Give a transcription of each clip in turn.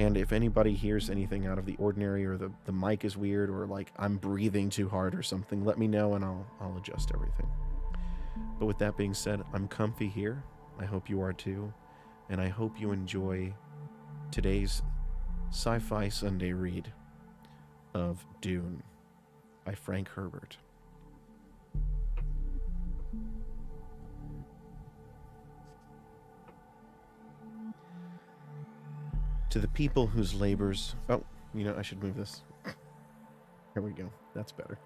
And if anybody hears anything out of the ordinary, or the mic is weird, or like I'm breathing too hard or something, let me know and I'll adjust everything. But with that being said, I'm comfy here. I hope you are too. And I hope you enjoy today's Sci-Fi Sunday read of Dune by Frank Herbert. To the people whose labors... Oh, I should move this. Here we go. That's better.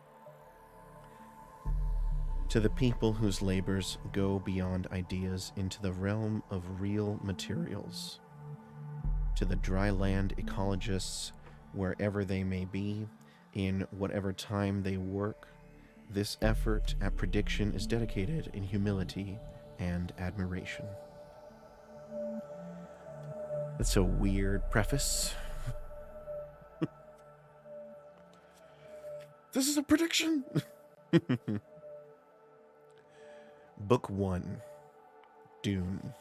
To the people whose labors go beyond ideas into the realm of real materials. To the dry land ecologists, wherever they may be, in whatever time they work, this effort at prediction is dedicated in humility and admiration. That's a weird preface. This is a prediction! Book 1, Dune.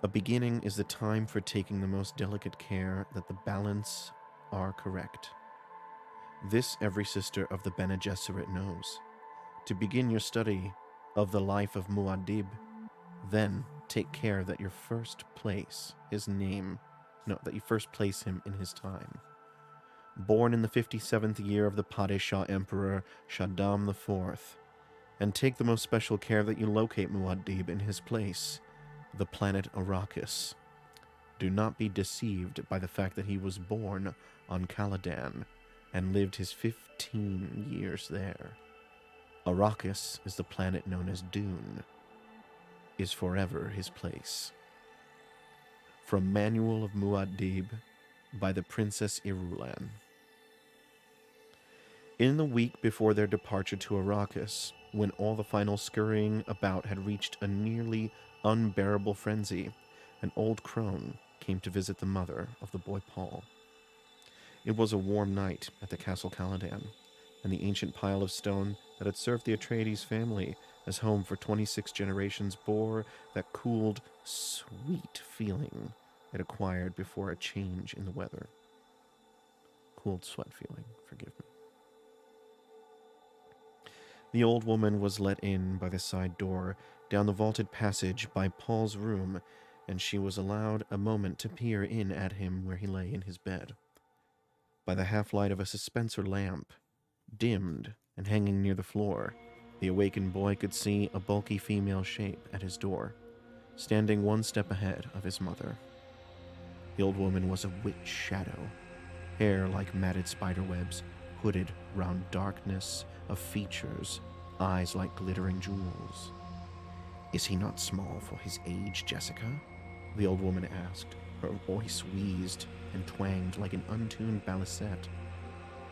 A beginning is the time for taking the most delicate care that the balance are correct. This every sister of the Bene Gesserit knows. To begin your study of the life of Muad'Dib, then take care that you first place him in his time. Born in the 57th year of the Padishah Emperor Shaddam IV, and take the most special care that you locate Muad'Dib in his place, the planet Arrakis. Do not be deceived by the fact that he was born on Caladan and lived his 15 years there. Arrakis is the planet known as Dune, is forever his place. From Manual of Muad'Dib by the Princess Irulan. In the week before their departure to Arrakis, when all the final scurrying about had reached a nearly unbearable frenzy, an old crone came to visit the mother of the boy Paul. It was a warm night at the Castle Caladan, and the ancient pile of stone that had served the Atreides family as home for 26 generations bore that cooled, sweet feeling it acquired before a change in the weather. Cooled sweat feeling, forgive me. The old woman was let in by the side door, down the vaulted passage by Paul's room, and she was allowed a moment to peer in at him where he lay in his bed. By the half-light of a dispenser lamp, dimmed and hanging near the floor, the awakened boy could see a bulky female shape at his door, standing one step ahead of his mother. The old woman was a witch shadow, hair like matted spiderwebs, hooded round darkness of features, eyes like glittering jewels. "Is he not small for his age, Jessica?" the old woman asked. Her voice wheezed and twanged like an untuned balisette.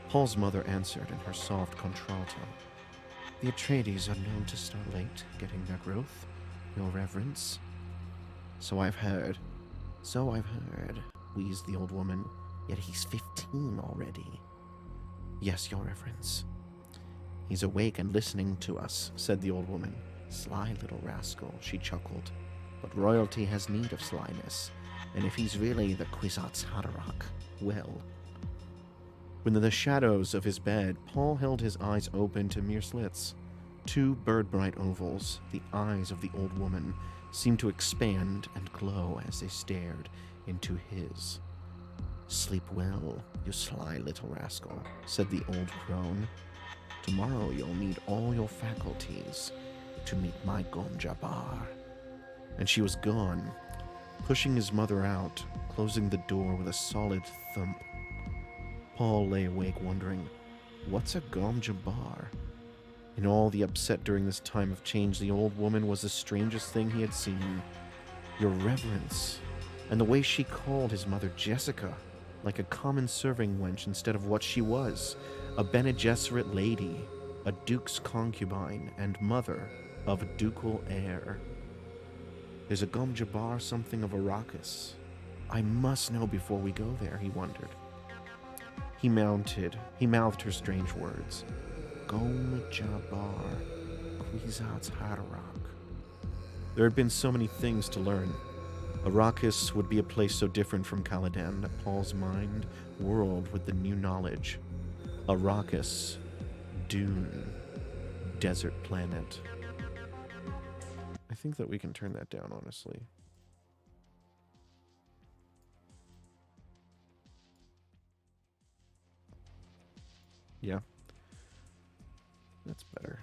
Paul's mother answered in her soft contralto. "The Atreides are known to start late getting their growth, Your Reverence." So I've heard, wheezed the old woman. "Yet he's 15 already." "Yes, Your Reverence." "He's awake and listening to us," said the old woman. "Sly little rascal," she chuckled. "But royalty has need of slyness, and if he's really the Kwisatz Haderach, well." Within the shadows of his bed, Paul held his eyes open to mere slits. Two bird-bright ovals, the eyes of the old woman, seemed to expand and glow as they stared into his. "Sleep well, you sly little rascal," said the old crone. "Tomorrow you'll need all your faculties to meet my Gom Jabbar." And she was gone, pushing his mother out, closing the door with a solid thump. Paul lay awake wondering, what's a Gom Jabbar? In all the upset during this time of change, the old woman was the strangest thing he had seen. "Your Reverence," and the way she called his mother Jessica, like a common serving wench instead of what she was, a Bene Gesserit lady, a duke's concubine, and mother of a ducal heir. There's a Gom Jabbar something of Arrakis. I must know before we go there, he wondered. He mouthed her strange words. Gom Jabbar, Kwisatz Haderach. There had been so many things to learn. Arrakis would be a place so different from Caladan that Paul's mind whirled with the new knowledge. Arrakis, Dune, desert planet. I think that we can turn that down, honestly. Yeah, that's better.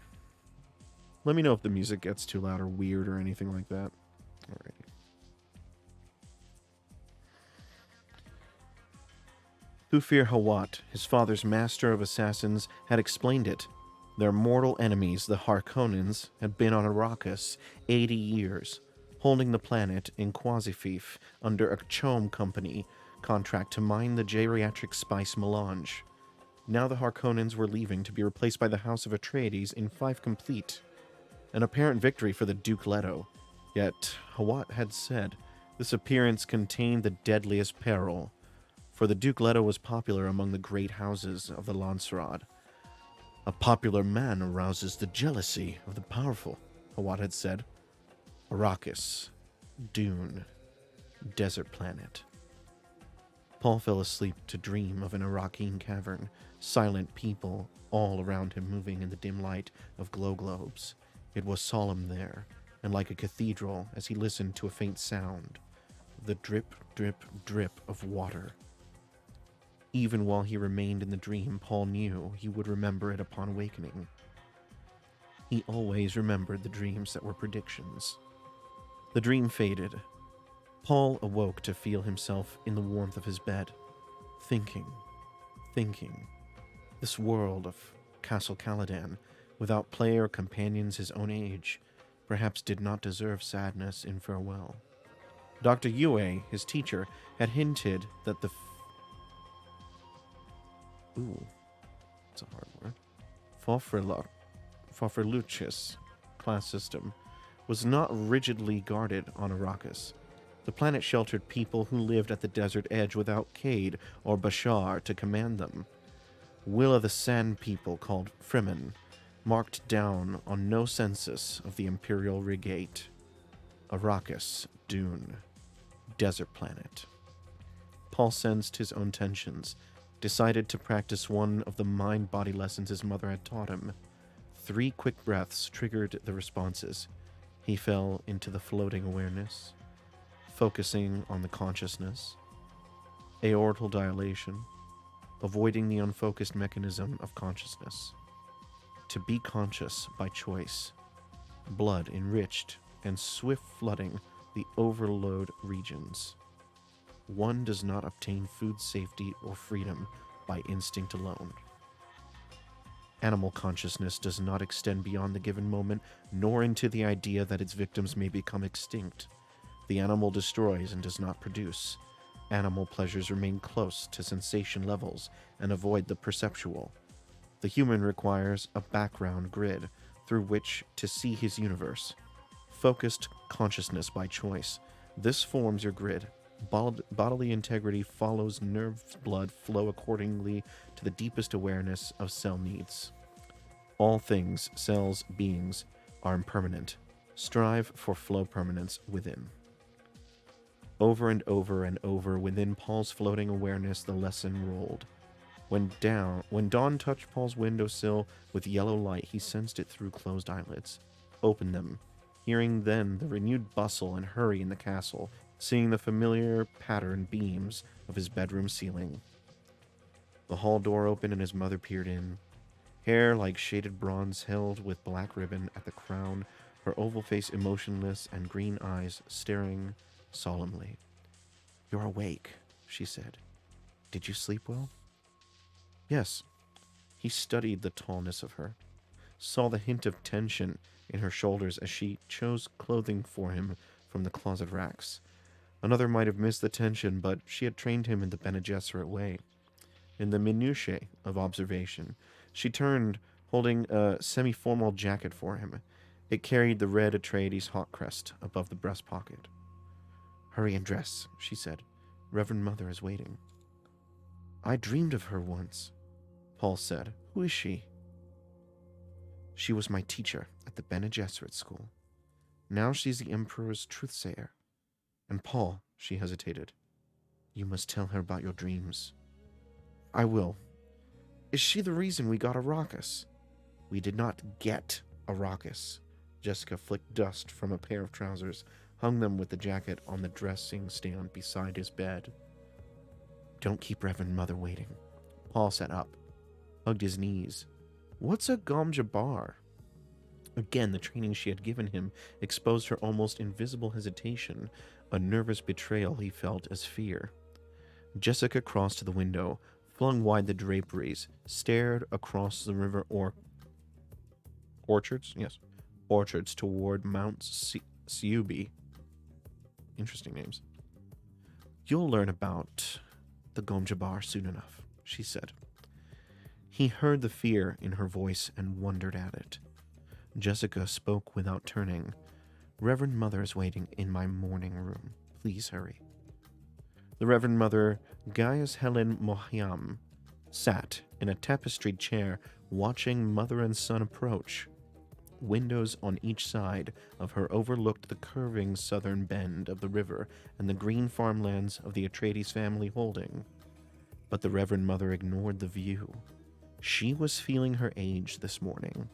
Let me know if the music gets too loud or weird or anything like that. Alrighty. Thufir Hawat, his father's master of assassins, had explained it. Their mortal enemies, the Harkonnens, had been on Arrakis 80 years, holding the planet in Quasifif under a Chom Company contract to mine the geriatric spice melange. Now the Harkonnens were leaving to be replaced by the House of Atreides in Five Complete. An apparent victory for the Duke Leto. Yet, Hawat had said, this appearance contained the deadliest peril, for the Duke Leto was popular among the great houses of the Landsraad. A popular man arouses the jealousy of the powerful, Hawat had said. Arrakis, Dune, desert planet. Paul fell asleep to dream of an Iraqine cavern, silent people all around him moving in the dim light of glow globes. It was solemn there, and like a cathedral as he listened to a faint sound, the drip, drip, drip of water. Even while he remained in the dream, Paul knew he would remember it upon awakening. He always remembered the dreams that were predictions. The dream faded. Paul awoke to feel himself in the warmth of his bed, thinking. This world of Castle Caladan, without play or companions his own age, perhaps did not deserve sadness in farewell. Dr. Yue, his teacher, had hinted that the it's a hard word. Fofreluchis class system was not rigidly guarded on Arrakis. The planet sheltered people who lived at the desert edge without Cade or Bashar to command them. Will of the Sand people called Fremen, marked down on no census of the Imperial Regate. Arrakis, Dune, desert planet. Paul sensed his own tensions, decided to practice one of the mind-body lessons his mother had taught him. 3 quick breaths triggered the responses. He fell into the floating awareness, focusing on the consciousness, aortal dilation, avoiding the unfocused mechanism of consciousness. To be conscious by choice, blood enriched and swift flooding the overload regions. One does not obtain food safety or freedom by instinct alone. Animal consciousness does not extend beyond the given moment, nor into the idea that its victims may become extinct. The animal destroys and does not produce. Animal pleasures remain close to sensation levels and avoid the perceptual. The human requires a background grid through which to see his universe. Focused consciousness by choice. This forms your grid. Bodily integrity follows nerve blood flow accordingly to the deepest awareness of cell needs. All things, cells, beings, are impermanent. Strive for flow permanence within. Over and over and over within Paul's floating awareness the lesson rolled. When dawn touched Paul's windowsill with yellow light, he sensed it through closed eyelids. Opened them, hearing then the renewed bustle and hurry in the castle, seeing the familiar patterned beams of his bedroom ceiling. The hall door opened and his mother peered in. Hair like shaded bronze held with black ribbon at the crown, her oval face emotionless and green eyes staring solemnly. "You're awake," she said. "Did you sleep well?" "Yes." He studied the tallness of her, saw the hint of tension in her shoulders as she chose clothing for him from the closet racks. Another might have missed the tension, but she had trained him in the Bene Gesserit way. In the minutiae of observation, she turned, holding a semi-formal jacket for him. It carried the red Atreides hawk crest above the breast pocket. "Hurry and dress," she said. "Reverend Mother is waiting." "I dreamed of her once," Paul said. "Who is she?" "She was my teacher at the Bene Gesserit school. Now she's the Emperor's truthsayer. And Paul, she hesitated. You must tell her about your dreams. I will. Is she the reason we got Arrakis? We did not get Arrakis. Jessica flicked dust from a pair of trousers, hung them with the jacket on the dressing stand beside his bed. Don't keep Reverend Mother waiting. Paul sat up, hugged his knees. What's a Gom Jabbar? Again, the training she had given him exposed her almost invisible hesitation, a nervous betrayal he felt as fear. Jessica crossed to the window, flung wide the draperies, stared across the river orchards? Yes. Orchards toward Mount Siubi. Interesting names. You'll learn about the Gom Jabbar soon enough, she said. He heard the fear in her voice and wondered at it. Jessica spoke without turning. Reverend Mother is waiting in my morning room. Please hurry. The Reverend Mother, Gaius Helen Mohiam, sat in a tapestried chair watching mother and son approach. Windows on each side of her overlooked the curving southern bend of the river and the green farmlands of the Atreides family holding. But the Reverend Mother ignored the view. She was feeling her age this morning.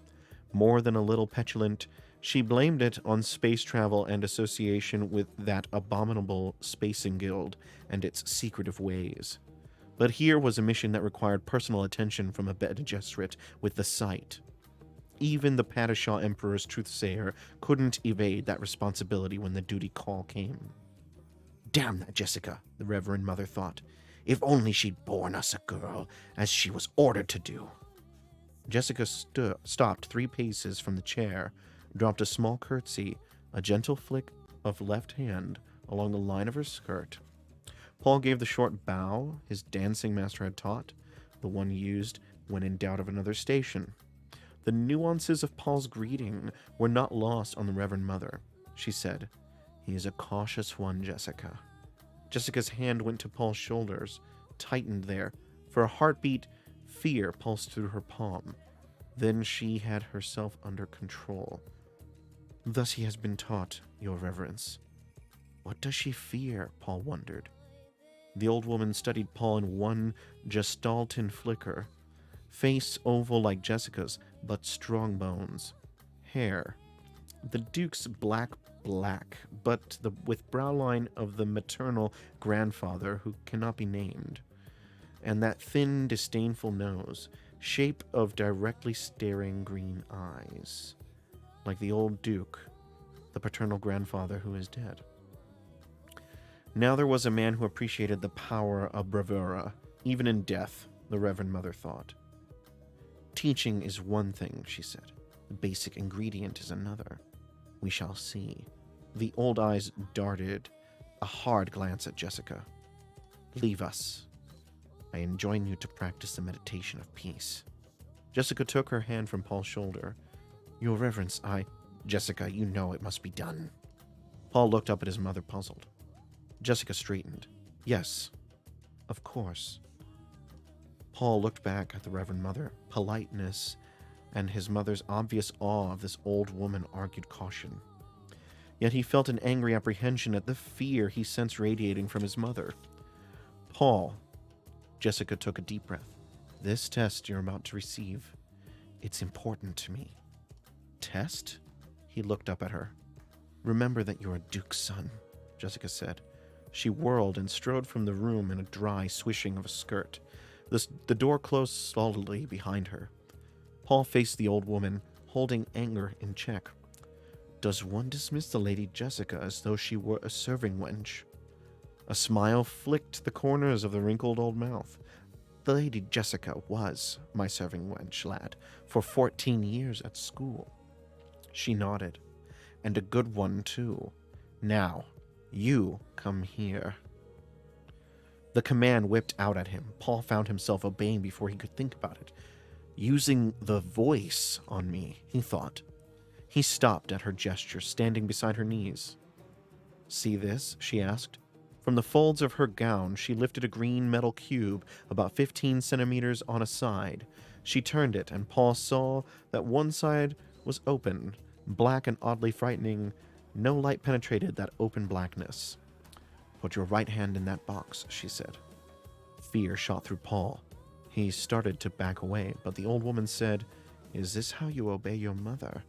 More than a little petulant, she blamed it on space travel and association with that abominable spacing guild and its secretive ways. But here was a mission that required personal attention from a Bene Gesserit with the sight. Even the Padishah Emperor's truthsayer couldn't evade that responsibility when the duty call came. Damn that Jessica, the Reverend Mother thought. If only she'd borne us a girl, as she was ordered to do. Jessica stopped 3 paces from the chair, dropped a small curtsy, a gentle flick of left hand along the line of her skirt. Paul gave the short bow his dancing master had taught, the one used when in doubt of another station. The nuances of Paul's greeting were not lost on the Reverend Mother. She said, He is a cautious one, Jessica. Jessica's hand went to Paul's shoulders, tightened there. For a heartbeat, fear pulsed through her palm. Then she had herself under control. Thus he has been taught, Your Reverence. What does she fear? Paul wondered. The old woman studied Paul in one gestalten flicker. Face oval like Jessica's, but strong bones. Hair. The Duke's black, but with browline of the maternal grandfather who cannot be named. And that thin, disdainful nose, shape of directly staring green eyes. Like the old Duke, the paternal grandfather who is dead. Now there was a man who appreciated the power of bravura, even in death, the Reverend Mother thought. Teaching is one thing, she said. The basic ingredient is another. We shall see. The old eyes darted a hard glance at Jessica. Leave us. I enjoin you to practice the meditation of peace. Jessica took her hand from Paul's shoulder. Your Reverence, Jessica, you know it must be done. Paul looked up at his mother, puzzled. Jessica straightened. Yes, of course. Paul looked back at the Reverend Mother. Politeness and his mother's obvious awe of this old woman argued caution. Yet he felt an angry apprehension at the fear he sensed radiating from his mother. Paul, Jessica took a deep breath. This test you're about to receive, it's important to me. Test? He looked up at her. Remember that you're a Duke's son, Jessica said. She whirled and strode from the room in a dry swishing of a skirt. The door closed solidly behind her. Paul faced the old woman, holding anger in check. Does one dismiss the Lady Jessica as though she were a serving wench? A smile flicked the corners of the wrinkled old mouth. The Lady Jessica was my serving wench, lad, for 14 years at school. She nodded. And a good one, too. Now, you come here. The command whipped out at him. Paul found himself obeying before he could think about it. Using the voice on me, he thought. He stopped at her gesture, standing beside her knees. See this? She asked. From the folds of her gown, she lifted a green metal cube about 15 centimeters on a side. She turned it, and Paul saw that one side was open, black and oddly frightening. No light penetrated that open blackness. Put your right hand in that box, she said. Fear shot through Paul. He started to back away, but the old woman said, "Is this how you obey your mother?"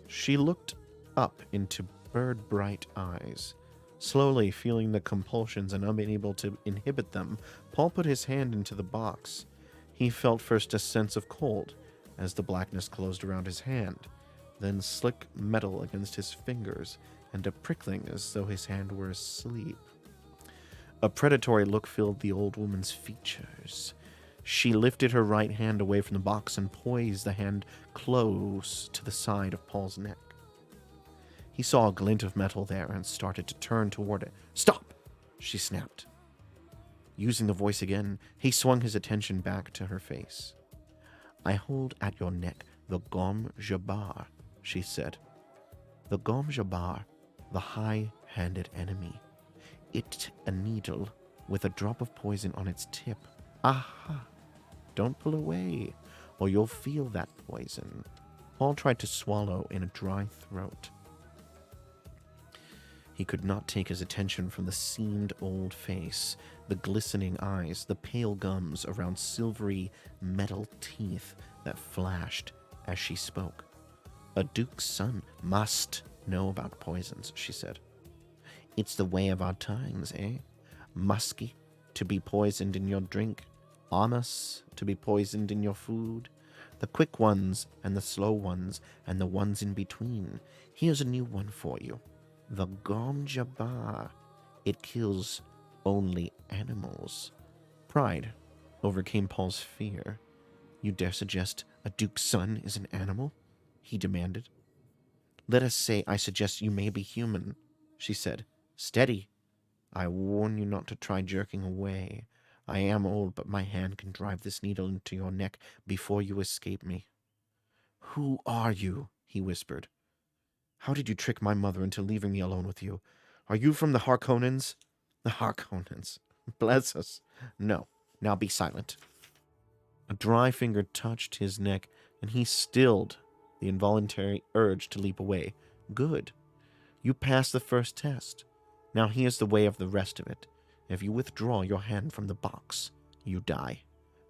She looked up into bird-bright eyes. Slowly feeling the compulsions and unable to inhibit them, Paul put his hand into the box. He felt first a sense of cold as the blackness closed around his hand, then slick metal against his fingers, and a prickling as though his hand were asleep. A predatory look filled the old woman's features. She lifted her right hand away from the box and poised the hand close to the side of Paul's neck. He saw a glint of metal there and started to turn toward it. "Stop!" she snapped. Using the voice again, he swung his attention back to her face. "I hold at your neck the Gom Jabbar," she said. "The Gom Jabbar, the high-handed enemy. It a needle with a drop of poison on its tip. Aha! Don't pull away, or you'll feel that poison." Paul tried to swallow in a dry throat. He could not take his attention from the seamed old face, the glistening eyes, the pale gums around silvery metal teeth that flashed as she spoke. "A duke's son must know about poisons," she said. "It's the way of our times, eh? Musky, to be poisoned in your drink. Amas, to be poisoned in your food. The quick ones and the slow ones and the ones in between. Here's a new one for you. The Gom Jabbar. It kills only animals." Pride overcame Paul's fear. "You dare suggest a duke's son is an animal?" he demanded. "Let us say I suggest you may be human," she said. "Steady. I warn you not to try jerking away. I am old, but my hand can drive this needle into your neck before you escape me." "Who are you?" he whispered. "How did you trick my mother into leaving me alone with you? Are you from the Harkonnens?" "The Harkonnens? Bless us. No. Now be silent." A dry finger touched his neck, and he stilled the involuntary urge to leap away. "Good. You passed the first test. Now here's the way of the rest of it. If you withdraw your hand from the box, you die.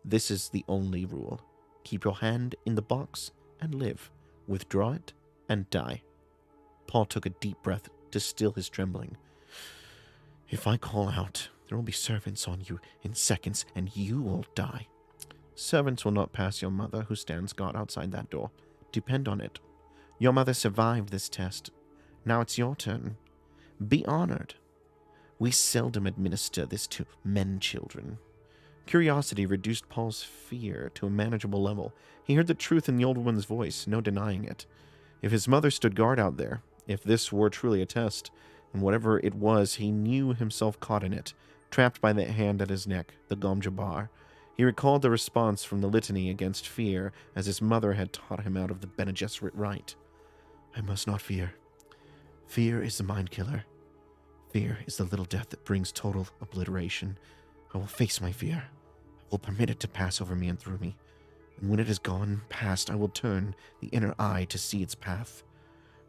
This is the only rule. Keep your hand in the box and live. Withdraw it and die." Paul took a deep breath to still his trembling. "If I call out, there will be servants on you in seconds, and you will die." "Servants will not pass your mother, who stands guard outside that door. Depend on it. Your mother survived this test. Now it's your turn. Be honored. We seldom administer this to men-children." Curiosity reduced Paul's fear to a manageable level. He heard the truth in the old woman's voice, no denying it. If his mother stood guard out there, if this were truly a test, and whatever it was, he knew himself caught in it, trapped by the hand at his neck, the Gom Jabbar. He recalled the response from the litany against fear, as his mother had taught him out of the Bene Gesserit rite. "I must not fear. Fear is the mind killer. Fear is the little death that brings total obliteration. I will face my fear. I will permit it to pass over me and through me. And when it is gone past, I will turn the inner eye to see its path.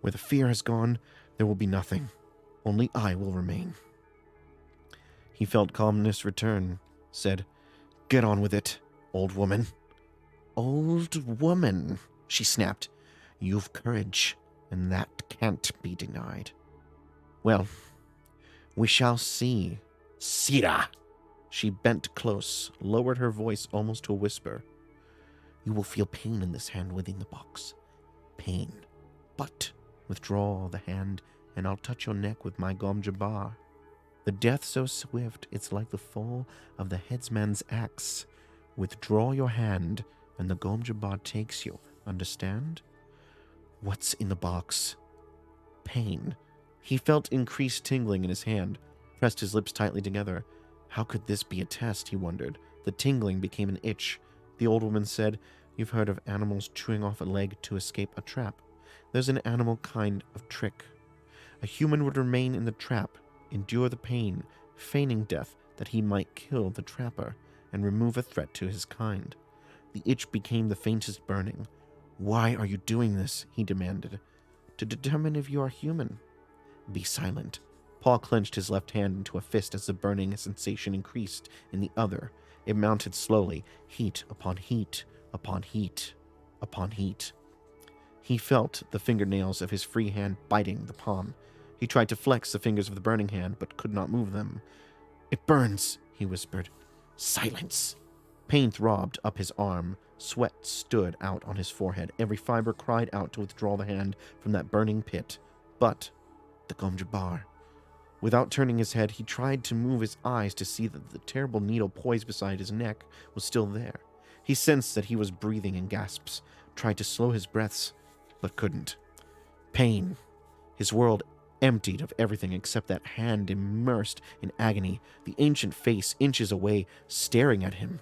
Where the fear has gone, there will be nothing. Only I will remain." He felt calmness return, said, "Get on with it, old woman." "Old woman," she snapped. "You've courage, and that can't be denied. Well, we shall see. Sira!" She bent close, lowered her voice almost to a whisper. "You will feel pain in this hand within the box. Pain. But withdraw the hand, and I'll touch your neck with my Gom Jabbar. The death so swift, it's like the fall of the headsman's axe. Withdraw your hand, and the Gom Jabbar takes you. Understand?" "What's in the box?" "Pain." He felt increased tingling in his hand, pressed his lips tightly together. How could this be a test, he wondered. The tingling became an itch. The old woman said, "You've heard of animals chewing off a leg to escape a trap. There's an animal kind of trick. A human would remain in the trap, endure the pain, feigning death that he might kill the trapper and remove a threat to his kind. The itch became the faintest burning. "Why are you doing this?" he demanded. "To determine if you are human." "Be silent. Paul clenched his left hand into a fist as the burning sensation increased in the other. It mounted slowly, heat upon heat upon heat upon heat. He felt the fingernails of his free hand biting the palm. He tried to flex the fingers of the burning hand, but could not move them. "It burns," he whispered. "Silence." Pain throbbed up his arm. Sweat stood out on his forehead. Every fiber cried out to withdraw the hand from that burning pit. But the Gom Jabbar. Without turning his head, he tried to move his eyes to see that the terrible needle poised beside his neck was still there. He sensed that he was breathing in gasps, tried to slow his breaths, but couldn't. Pain. His world emptied of everything except that hand immersed in agony, the ancient face inches away, staring at him.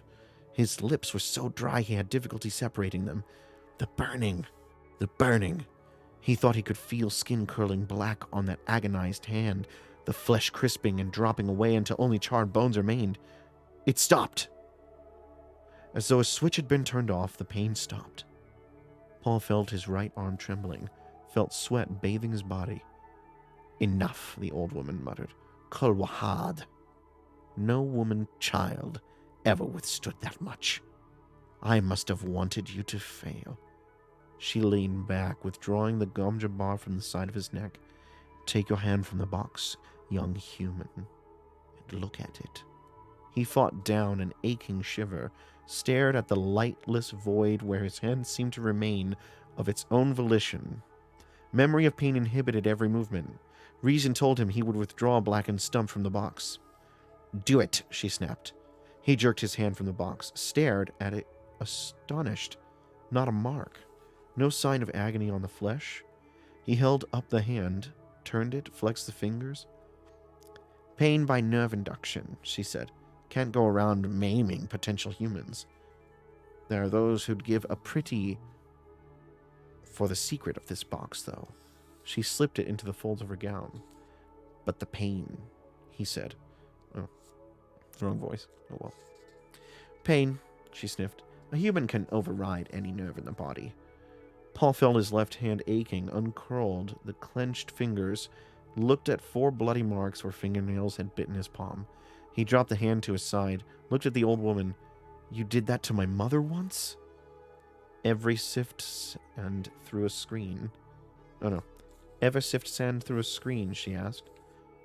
His lips were so dry he had difficulty separating them. The burning. The burning. He thought he could feel skin curling black on that agonized hand, the flesh crisping and dropping away until only charred bones remained. It stopped. As though a switch had been turned off, the pain stopped. Paul felt his right arm trembling, felt sweat bathing his body. "Enough," the old woman muttered. "Kul Wahad." No woman child ever withstood that much. I must have wanted you to fail. She leaned back, withdrawing the Gom Jabbar from the side of his neck. "Take your hand from the box, young human, and look at it." He fought down an aching shiver, stared at the lightless void where his hand seemed to remain of its own volition. Memory of pain inhibited every movement. Reason told him he would withdraw a blackened stump from the box. "Do it," she snapped. He jerked his hand from the box, stared at it, astonished. Not a mark. No sign of agony on the flesh. He held up the hand, turned it, flexed the fingers. "Pain by nerve induction," she said. "Can't go around maiming potential humans. There are those who'd give a pretty for the secret of this box, though." She slipped it into the folds of her gown. "But the pain," he said. Oh, wrong voice. Oh well. "Pain," she sniffed. "A human can override any nerve in the body." Paul felt his left hand aching, uncurled the clenched fingers, looked at 4 bloody marks where fingernails had bitten his palm. He dropped the hand to his side, looked at the old woman. "You did that to my mother once?" Ever sift sand through a screen? Ever sift sand through a screen, she asked.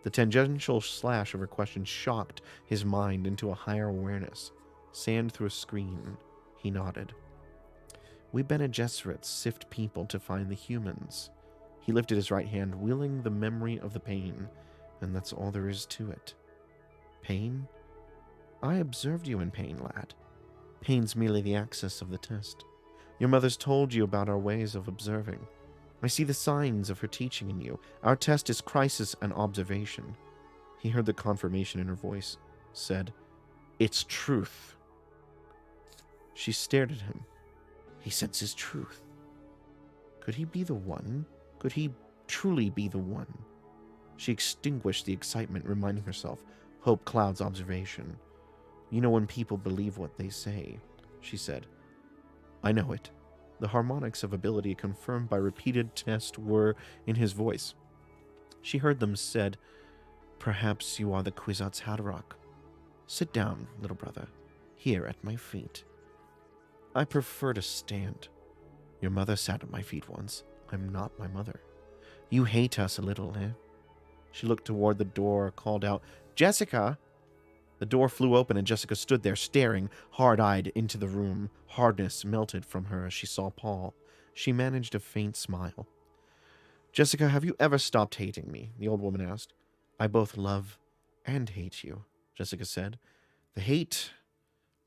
The tangential slash of her question shocked his mind into a higher awareness. Sand through a screen. He nodded. "We Bene Gesserits sift people to find the humans." He lifted his right hand, willing the memory of the pain, and that's all there is to it. "Pain? I observed you in pain, lad. Pain's merely the axis of the test. Your mother's told you about our ways of observing. I see the signs of her teaching in you. Our test is crisis and observation." He heard the confirmation in her voice, said, "It's truth." She stared at him. He senses truth. Could he be the one? Could he truly be the one? She extinguished the excitement, reminding herself, hope clouds observation. "You know when people believe what they say," she said. "I know it." The harmonics of ability confirmed by repeated tests were in his voice. She heard them said, "Perhaps you are the Kwisatz Haderach. Sit down, little brother, here at my feet." "I prefer to stand. Your mother sat at my feet once. I'm not my mother. You hate us a little, eh?" She looked toward the door, called out, "Jessica!" The door flew open and Jessica stood there, staring, hard-eyed into the room. Hardness melted from her as she saw Paul. She managed a faint smile. "Jessica, have you ever stopped hating me?" the old woman asked. "I both love and hate you," Jessica said. "The hate,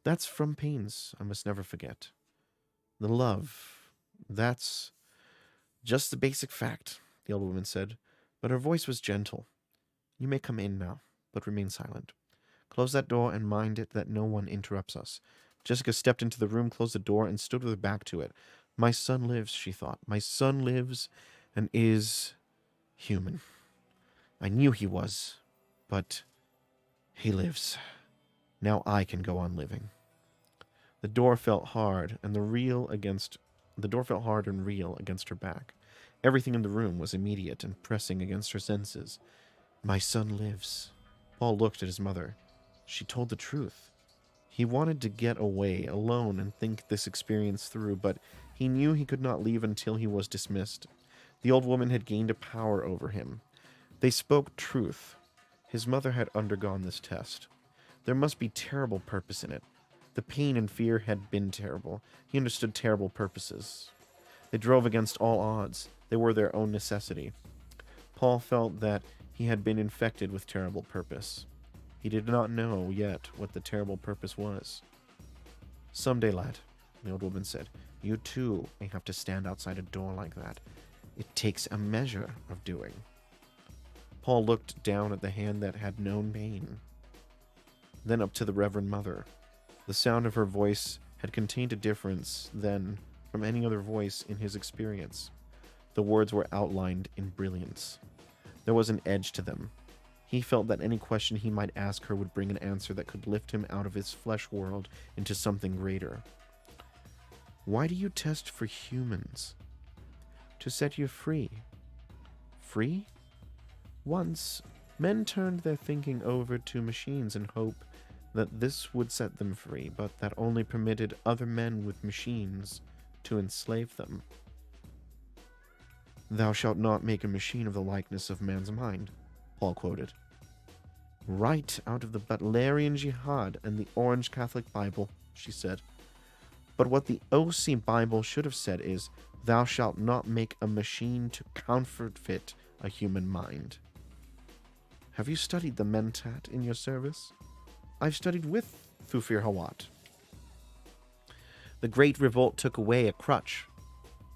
that's from pains I must never forget. The love, that's just the basic fact," the old woman said, but her voice was gentle. "You may come in now, but remain silent. Close that door and mind it that no one interrupts us." Jessica stepped into the room, closed the door, and stood with her back to it. "My son lives," she thought. "My son lives and is human. I knew he was, but he lives. Now I can go on living." The door felt hard and real against her back. Everything in the room was immediate and pressing against her senses. My son lives. Paul looked at his mother. She told the truth. He wanted to get away alone and think this experience through, but he knew he could not leave until he was dismissed. The old woman had gained a power over him. They spoke truth. His mother had undergone this test. There must be terrible purpose in it. The pain and fear had been terrible. He understood terrible purposes. They drove against all odds. They were their own necessity. Paul felt that he had been infected with terrible purpose. He did not know yet what the terrible purpose was. Someday, lad, the old woman said, you too may have to stand outside a door like that. It takes a measure of doing. Paul looked down at the hand that had known pain, then up to the Reverend Mother. The sound of her voice had contained a difference then from any other voice in his experience. The words were outlined in brilliance. There was an edge to them. He felt that any question he might ask her would bring an answer that could lift him out of his flesh world into something greater. Why do you test for humans? To set you free. Free? Once, men turned their thinking over to machines in hope that this would set them free, but that only permitted other men with machines to enslave them. Thou shalt not make a machine of the likeness of man's mind, Paul quoted. Right out of the Butlerian Jihad and the Orange Catholic Bible, she said. But what the OC Bible should have said is, thou shalt not make a machine to counterfeit a human mind. Have you studied the Mentat in your service? I've studied with Thufir Hawat. The Great Revolt took away a crutch,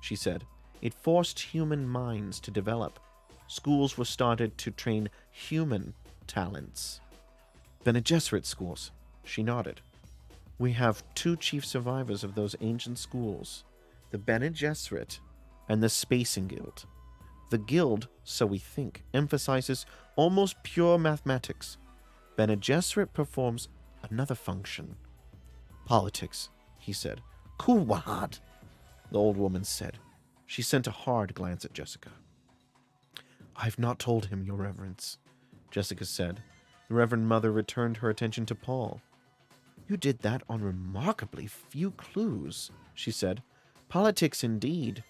she said. It forced human minds to develop. Schools were started to train human talents. Bene Gesserit schools, she nodded. We have two chief survivors of those ancient schools, the Bene Gesserit and the Spacing Guild. The Guild, so we think, emphasizes almost pure mathematics. Bene Gesserit performs another function. Politics, he said. Kuwad, the old woman said. She sent a hard glance at Jessica. I've not told him, Your Reverence, Jessica said. The Reverend Mother returned her attention to Paul. You did that on remarkably few clues, she said. Politics indeed.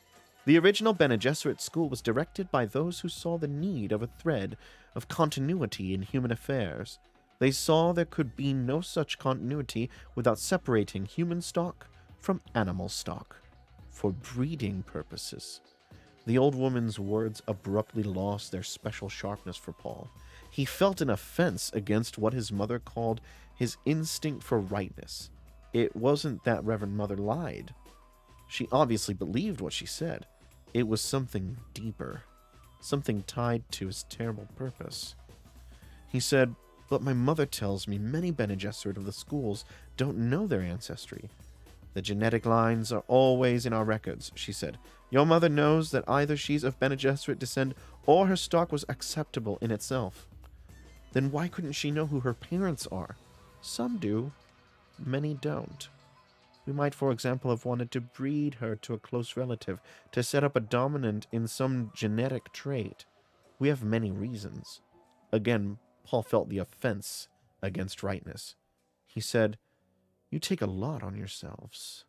The original Bene Gesserit school was directed by those who saw the need of a thread of continuity in human affairs. They saw there could be no such continuity without separating human stock from animal stock, for breeding purposes. The old woman's words abruptly lost their special sharpness for Paul. He felt an offense against what his mother called his instinct for rightness. It wasn't that Reverend Mother lied. She obviously believed what she said. It was something deeper, something tied to his terrible purpose. He said, but my mother tells me many Bene Gesserit of the schools don't know their ancestry. The genetic lines are always in our records, she said. Your mother knows that either she's of Bene Gesserit descent or her stock was acceptable in itself. Then why couldn't she know who her parents are? Some do, many don't. We might, for example, have wanted to breed her to a close relative, to set up a dominant in some genetic trait. We have many reasons. Again, Paul felt the offense against rightness. He said, You take a lot on yourselves.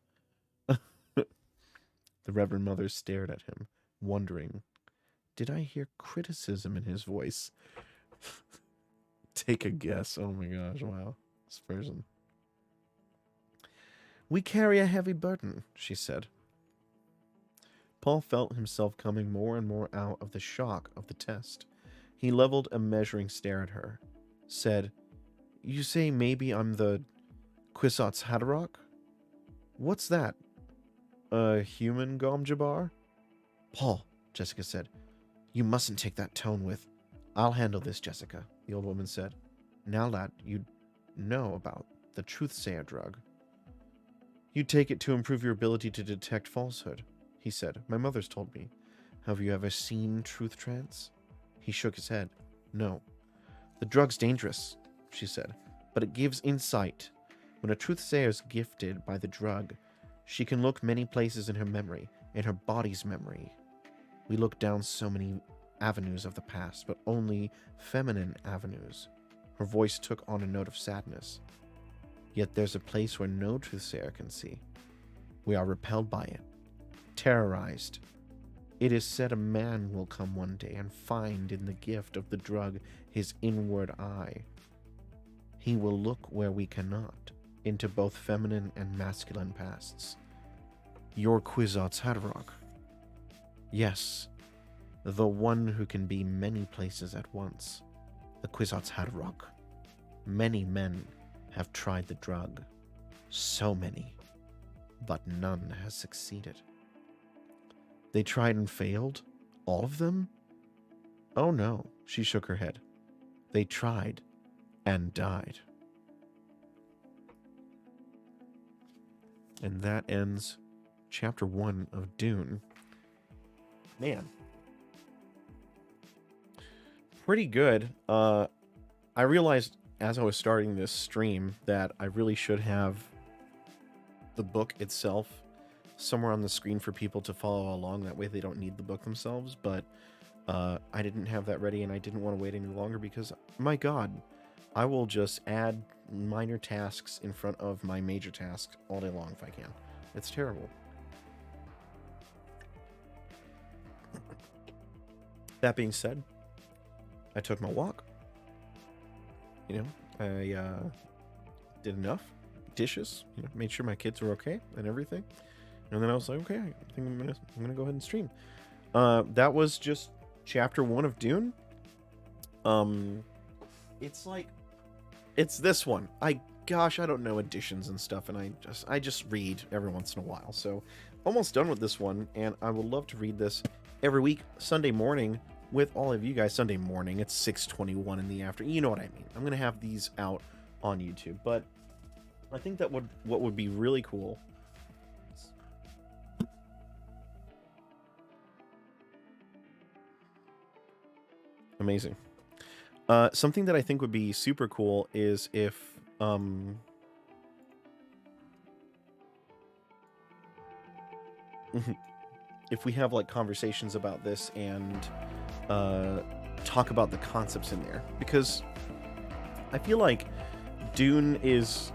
The Reverend Mother stared at him, wondering, did I hear criticism in his voice? Take a guess. Oh my gosh, wow. This person. We carry a heavy burden, she said. Paul felt himself coming more and more out of the shock of the test. He leveled a measuring stare at her, said, You say maybe I'm the Kwisatz Haderach? What's that? A human Gom Jabbar? Paul, Jessica said, you mustn't take that tone with. I'll handle this, Jessica, the old woman said. Now, lad, you know about the truth-sayer drug. You take it to improve your ability to detect falsehood, he said. My mother's told me. Have you ever seen truth trance? He shook his head. No. The drug's dangerous, she said, but it gives insight. When a truth-sayer's gifted by the drug, she can look many places in her memory, in her body's memory. We look down so many avenues of the past, but only feminine avenues. Her voice took on a note of sadness. Yet there's a place where no truthsayer can see. We are repelled by it, terrorized. It is said a man will come one day and find in the gift of the drug his inward eye. He will look where we cannot, into both feminine and masculine pasts. Your Kwisatz Haderach. Yes, the one who can be many places at once. The Kwisatz Haderach. Many men have tried the drug. So many. But none has succeeded. They tried and failed? All of them? Oh no, she shook her head. They tried and died. And that ends chapter 1 of Dune. Man. Pretty good. I realized as I was starting this stream that I really should have the book itself somewhere on the screen for people to follow along. That way they don't need the book themselves. But I didn't have that ready, and I didn't want to wait any longer because, my God, I will just add minor tasks in front of my major task all day long if I can. It's terrible. That being said, I took my walk. You know, I did enough dishes. You know, made sure my kids were okay and everything. And then I was like, okay, I think I'm gonna go ahead and stream. That was just chapter 1 of Dune. It's this one. I don't know editions and stuff, and I just read every once in a while. So almost done with this one, and I would love to read this every week, Sunday morning, with all of you guys. Sunday morning, it's 6:21 in the afternoon. You know what I mean. I'm gonna have these out on YouTube, but I think that what would be really cool. Amazing. Something that I think would be super cool is if if we have like conversations about this and talk about the concepts in there, because I feel like Dune is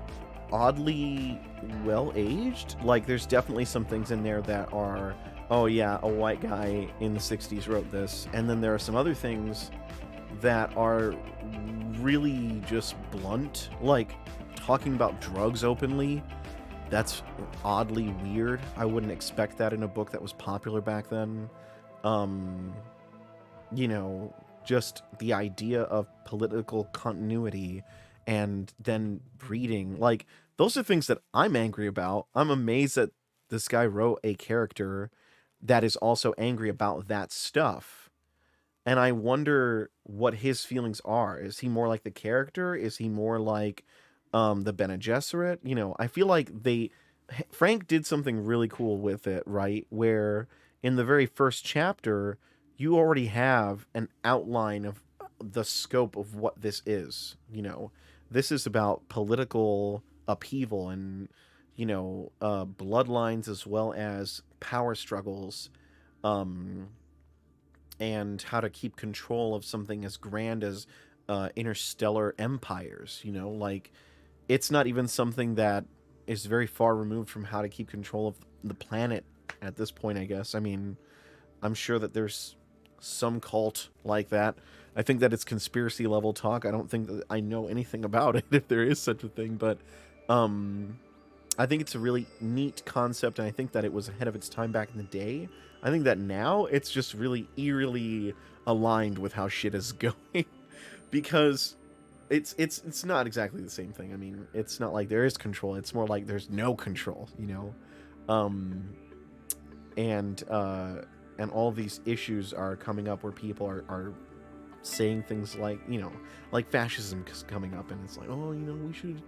oddly well aged. Like there's definitely some things in there that are, oh yeah, a white guy in the 60s wrote this, and then there are some other things that are really just blunt, like talking about drugs openly. That's oddly weird. I wouldn't expect that in a book that was popular back then. You know, just the idea of political continuity and then breeding. Like, those are things that I'm angry about. I'm amazed that this guy wrote a character that is also angry about that stuff. And I wonder what his feelings are. Is he more like the character? Is he more like the Bene Gesserit? You know, I feel like Frank did something really cool with it, right? Where in the very first chapter, you already have an outline of the scope of what this is. You know, this is about political upheaval and, you know, bloodlines as well as power struggles, and how to keep control of something as grand as interstellar empires. You know, like, it's not even something that is very far removed from how to keep control of the planet at this point, I guess. I mean, I'm sure that there's some cult like that. I think that it's conspiracy level talk. I don't think that I know anything about it, if there is such a thing, but I think it's a really neat concept, and I think that it was ahead of its time back in the day. I think that now it's just really eerily aligned with how shit is going, because it's not exactly the same thing. I mean, it's not like there is control. It's more like there's no control, you know? And all these issues are coming up where people are saying things like, you know, like fascism is coming up, and it's like, oh, you know, we should,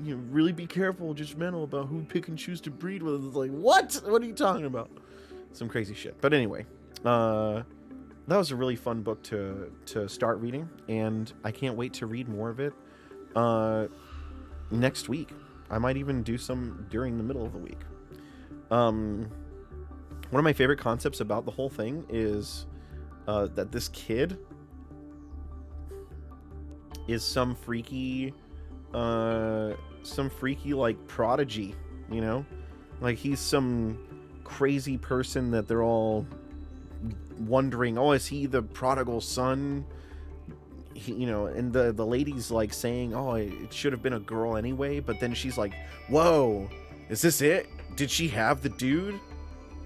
you know, really be careful, judgmental about who pick and choose to breed with. It's like, what are you talking about? Some crazy shit. But anyway, that was a really fun book to start reading, and I can't wait to read more of it next week. I might even do some during the middle of the week. One of my favorite concepts about the whole thing is that this kid is some freaky like prodigy, you know, like he's some crazy person that they're all wondering, oh, is he the prodigal son? You know, and the lady's like saying, oh, it should have been a girl anyway, but then she's like, whoa, is this it? Did she have the dude?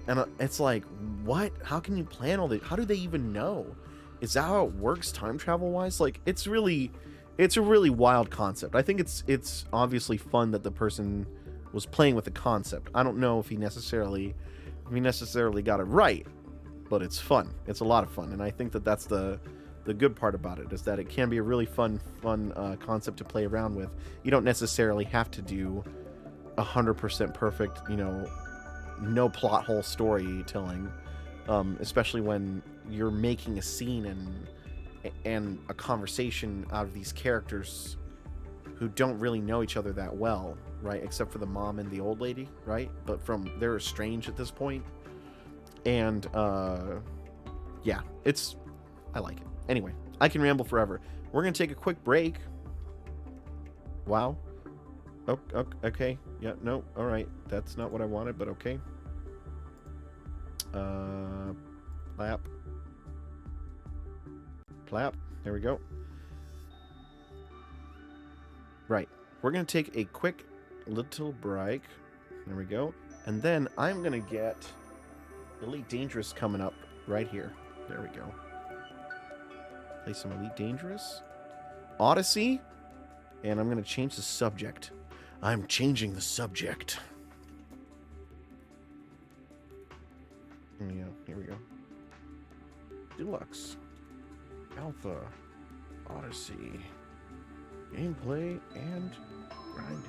And it's like, what? How can you plan all this? How do they even know? Is that how it works time travel wise? Like, it's a really wild concept. I think it's obviously fun that the person was playing with the concept. I don't know if he necessarily got it right, but it's fun. It's a lot of fun, and I think that that's the good part about it, is that it can be a really fun concept to play around with. You don't necessarily have to do 100% perfect, you know, no plot hole storytelling, especially when you're making a scene and a conversation out of these characters who don't really know each other that well, right? Except for the mom and the old lady, right? But they're estranged at this point. And yeah, I like it. Anyway, I can ramble forever. We're gonna take a quick break. Wow. Oh, okay. Yeah, no, all right. That's not what I wanted, but okay. Plap. There we go. Right. We're going to take a quick little break. There we go. And then I'm going to get Elite Dangerous coming up right here. There we go. Play some Elite Dangerous. Odyssey. And I'm going to change the subject. I'm changing the subject. Yeah, here we go. Deluxe. Alpha. Odyssey. Gameplay and grinding.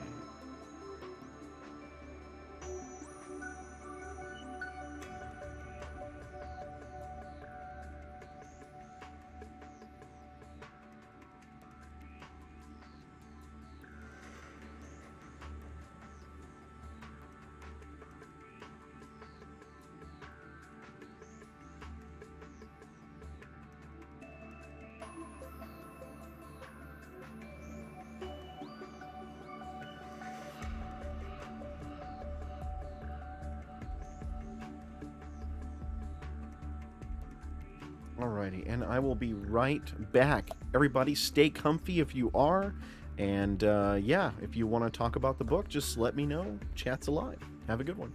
Alrighty, and I will be right back. Everybody, stay comfy if you are. And yeah, if you want to talk about the book, just let me know. Chat's alive. Have a good one.